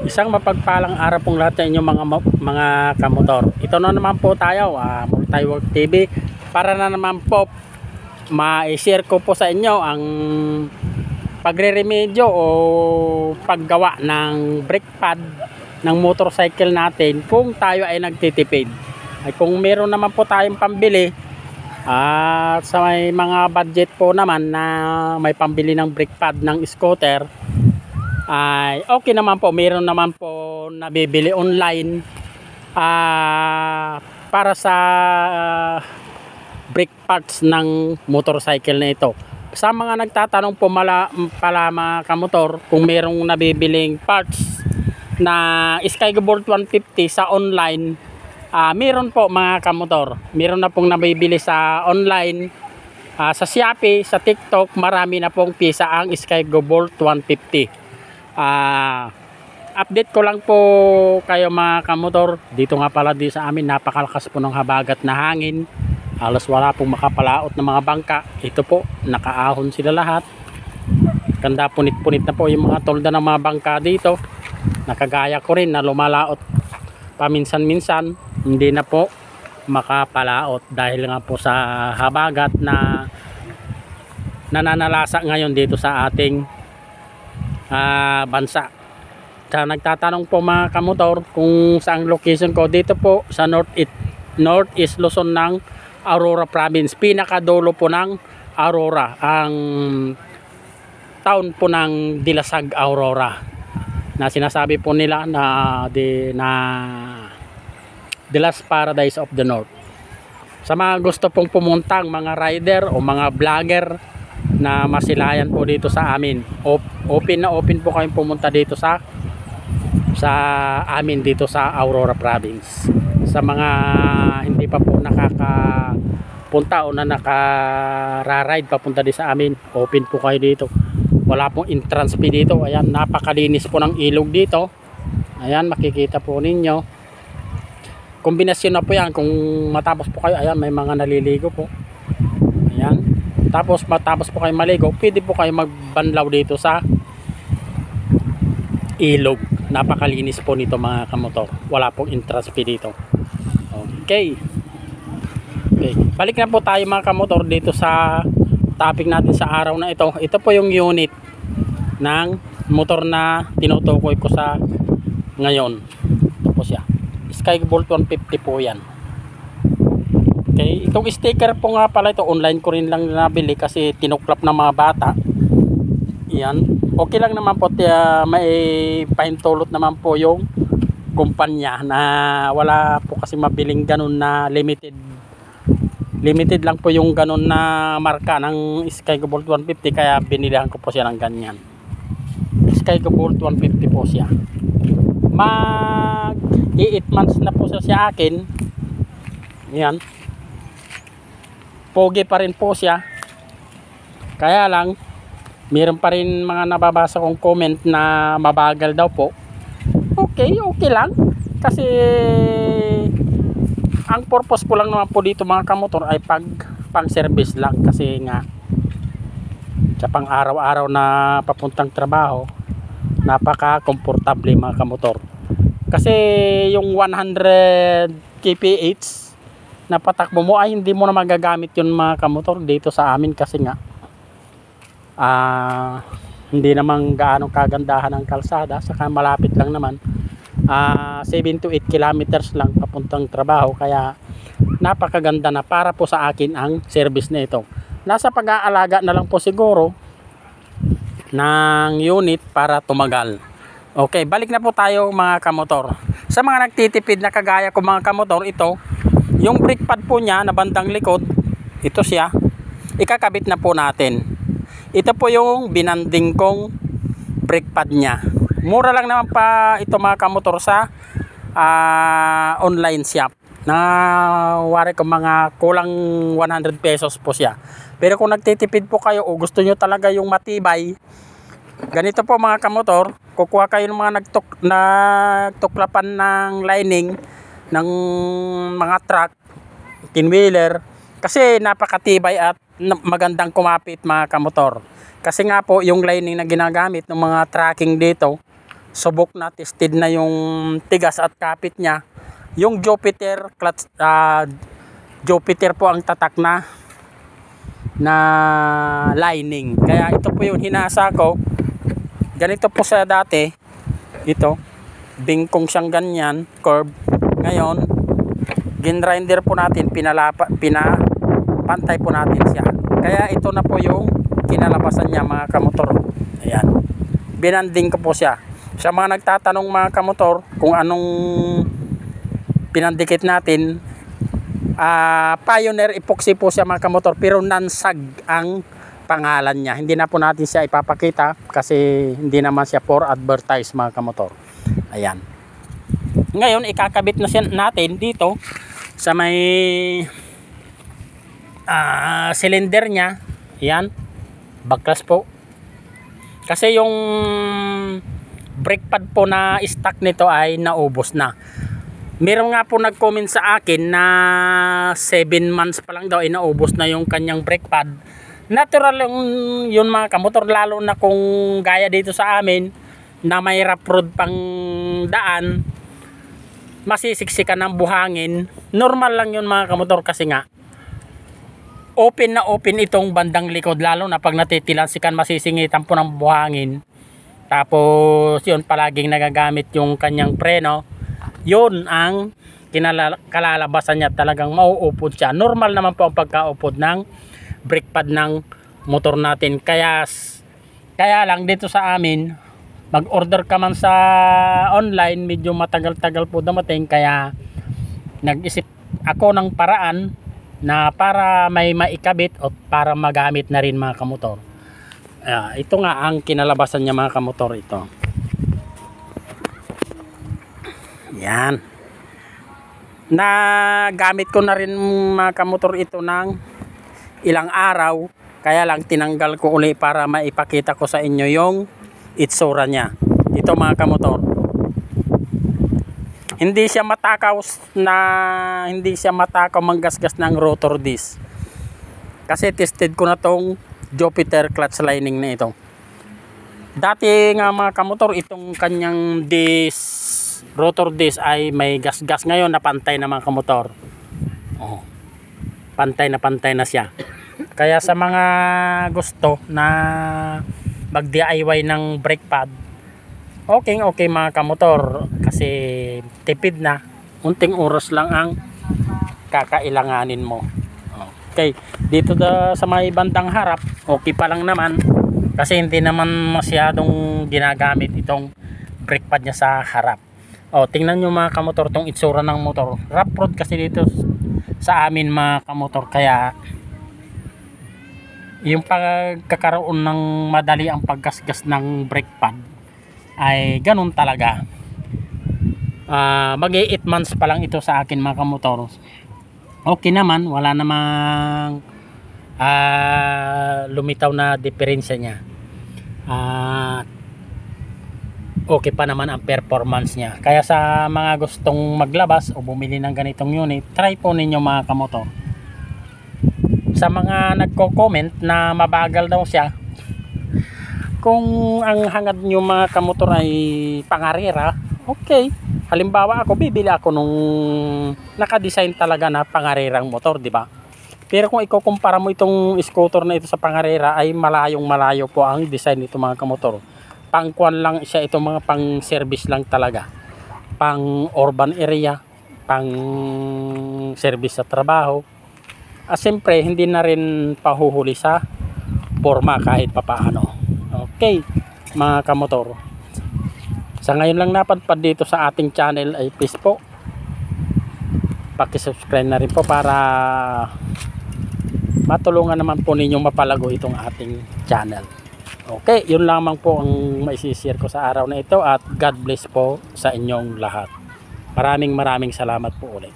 Isang mapagpalang araw pong lahat sa inyong mga kamotor. Ito na naman po tayo, Multiwork TV, para na naman po ma-share ko po sa inyo ang pagre-remedyo o paggawa ng brake pad ng motorcycle natin kung tayo ay nagtitipid. Ay kung meron naman po tayong pambili at sa may mga budget po naman na may pambili ng brake pad ng scooter, ay okay naman po, meron naman po nabibili online para sa brake pads ng motorcycle na ito. Sa mga nagtatanong po pala mga kamotor, kung merong nabibiling parts na Skygo Bolt 150 sa online, meron po mga kamotor, meron na pong nabibili sa online, sa Shopee, sa TikTok, marami na pong pisa ang Skygo Bolt 150. Update ko lang po kayo mga kamotor, dito nga pala di sa amin napakalakas po ng habagat na hangin, halos wala pong makapalaot ng mga bangka. Ito po, nakaahon sila lahat, ganda, punit-punit na po yung mga tolda ng mga bangka dito. Nakagaya ko rin na lumalaot paminsan-minsan, hindi na po makapalaot dahil nga po sa habagat na nananalasa ngayon dito sa ating bansa. Sa nagtatanong po mga kamotor kung saan location ko, dito po sa Northeast Luzon ng Aurora Province, pinakadulo po ng Aurora, ang town po ng Dilasag, Aurora, na sinasabi po nila na the last paradise of the North. Sa mga gusto pong pumuntang mga rider o mga vlogger na masilayan po dito sa amin, open na open po kayong pumunta dito sa amin dito sa Aurora Province. Sa mga hindi pa po nakakapunta o na nakara-ride papunta dito sa amin, open po kayo dito. Wala pong entrance fee dito. Ayan, napakalinis po ng ilog dito. Ayan, makikita po ninyo. Kombinasyon na po yan. Kung matapos po kayo, ayan, may mga naliligo po. Ayan. Tapos matapos po kayo maligo, pwede po kayo magbanlaw dito sa ilog. Napakalinis po nito mga kamotor. Wala pong entrance fee dito. Okay. Balik na po tayo mga kamotor dito sa topic natin sa araw na ito. Ito po yung unit ng motor na tinutukoy ko sa ngayon. Ito po siya. Skygo Bolt 150 po yan. Okay, itong sticker po nga pala ito, online ko rin lang nabili kasi tinuklap ng mga bata. Yan. Okay lang naman po, may pahintulot naman po yung kumpanya na wala po kasi mabiling ganun na limited lang po yung ganun na marka ng Skygo Bolt 150, kaya binilihan ko po siya ng ganyan. Skygo Bolt 150 po siya. Mag 8 months na po siya sa akin. Yan. Pogi pa rin po siya. Kaya lang meron pa rin mga nababasa kong comment na mabagal daw po. Okay lang. Kasi ang purpose ko lang naman po dito mga kamotor ay pang service lang, kasi nga sa pang araw-araw na papuntang trabaho, napaka komportable mga kamotor. Kasi yung 100 kph na patakbo mo ay hindi mo na magagamit yun mga kamotor dito sa amin, kasi nga hindi naman gaano kagandahan ang kalsada, saka malapit lang naman, 7 to 8 kilometers lang papuntang trabaho, kaya napakaganda na para po sa akin ang service na ito. Nasa pag-aalaga na lang po siguro ng unit para tumagal. Okay, balik na po tayo mga kamotor. Sa mga nagtitipid na kagaya ko mga kamotor, ito yung brake pad po niya na bandang likod, ito siya, ikakabit na po natin. Ito po yung binanding kong brake pad niya. Mura lang naman pa ito mga kamotor sa online shop. Wari ko mga kulang 100 pesos po siya. Pero kung nagtitipid po kayo o gusto nyo talaga yung matibay, ganito po mga kamotor, kukuha kayo ng mga nagtuklapan ng lining ng mga truck, tinwheeler, kasi napakatibay at magandang kumapit mga kamotor. Kasi nga po yung lining na ginagamit ng mga tracking dito, subok na, tested na yung tigas at kapit niya. Yung Jupiter clutch, Jupiter po ang tatak na lining. Kaya ito po yung hinasa ko. Ganito po siya dati. Ito, bingkong siyang ganyan, curve. Ngayon, ginrinder po natin, pinapantay po natin siya. Kaya ito na po yung kinalabasan niya, mga kamotor. Ayan. Binanding ko po siya. Sa mga nagtatanong, mga kamotor, kung anong pinandikit natin, Pioneer epoxy po siya, mga kamotor, pero nansag ang pangalan niya. Hindi na po natin siya ipapakita kasi hindi naman siya for advertise, mga kamotor. Ayan. Ngayon, ikakabit na siya natin dito sa may cylinder niya. Ayan. Backlash po. Kasi yung brake pad po na stock nito ay naubos na. Meron nga po nag-comment sa akin na 7 months pa lang daw ay naubos na yung kanyang brake pad. Natural yun, mga kamotor, lalo na kung gaya dito sa amin na may rough road pang daan, masisiksikan ng buhangin. Normal lang yun, mga kamotor, kasi nga open na open itong bandang likod, lalo na pag natitilansikan, masisingitan po ng buhangin. Tapos yun, palaging nagagamit yung kanyang preno. Yun ang kalalabasan niya, talagang mauupod siya. Normal naman po ang pagkaupod ng brake pad ng motor natin. Kaya lang dito sa amin, mag-order ka man sa online, medyo matagal-tagal po dumating. Kaya nag-isip ako ng paraan na para may maikabit o para magamit na rin, mga kamotor. Ito nga ang kinalabasan niya, mga kamotor. Ito. Yan. Nagamit ko na rin, mga kamotor, ito ng ilang araw. Kaya lang tinanggal ko uli para maipakita ko sa inyo yung itsura niya. Ito, mga kamotor. Hindi siya matakaw manggasgas ng rotor disc. Kasi tested ko na tong Jupiter clutch lining na ito. Dati nga, mga kamotor, itong kanyang rotor disc ay may gas-gas. Ngayon napantay na, mga kamotor. Pantay na siya. Kaya sa mga gusto na mag DIY ng brake pad, okay, mga kamotor, kasi tipid na, unting oras lang ang kakailanganin mo. Okay, dito sa may bandang harap, okay pa lang naman kasi hindi naman masyadong ginagamit itong brake pad niya sa harap. Tingnan nyo, mga kamotor, tong itsura ng motor. Rough road kasi dito sa amin, mga kamotor, kaya yung pagkakaroon ng madali ang paggasgas ng brake pad ay ganun talaga. Mag-8 months pa lang ito sa akin, mga kamotor. Okay naman, wala namang lumitaw na diferensya niya. Okay pa naman ang performance niya. Kaya sa mga gustong maglabas o bumili ng ganitong unit, try po ninyo, mga kamotor. Sa mga nagko-comment na mabagal daw siya, kung ang hangad nyo, mga kamotor, ay pangarera, okay. Halimbawa ako, bibili ako nung naka-design talaga na pangarerang motor, di ba? Pero kung ikukumpara mo itong scooter na ito sa pangarera, ay malayo po ang design nito, mga kamotor. Pangkuan lang siya, ito mga pang service lang talaga, pang urban area, pang service sa trabaho. Siyempre hindi na rin pahuhuli sa forma kahit papaano. Okay, mga kamotor, sa ngayon lang napadpad dito sa ating channel, ay please po paki-subscribe na rin po para matulungan naman po ninyong mapalago itong ating channel. Okay, yun lamang po ang maisishare ko sa araw na ito, at God bless po sa inyong lahat. Maraming salamat po ulit.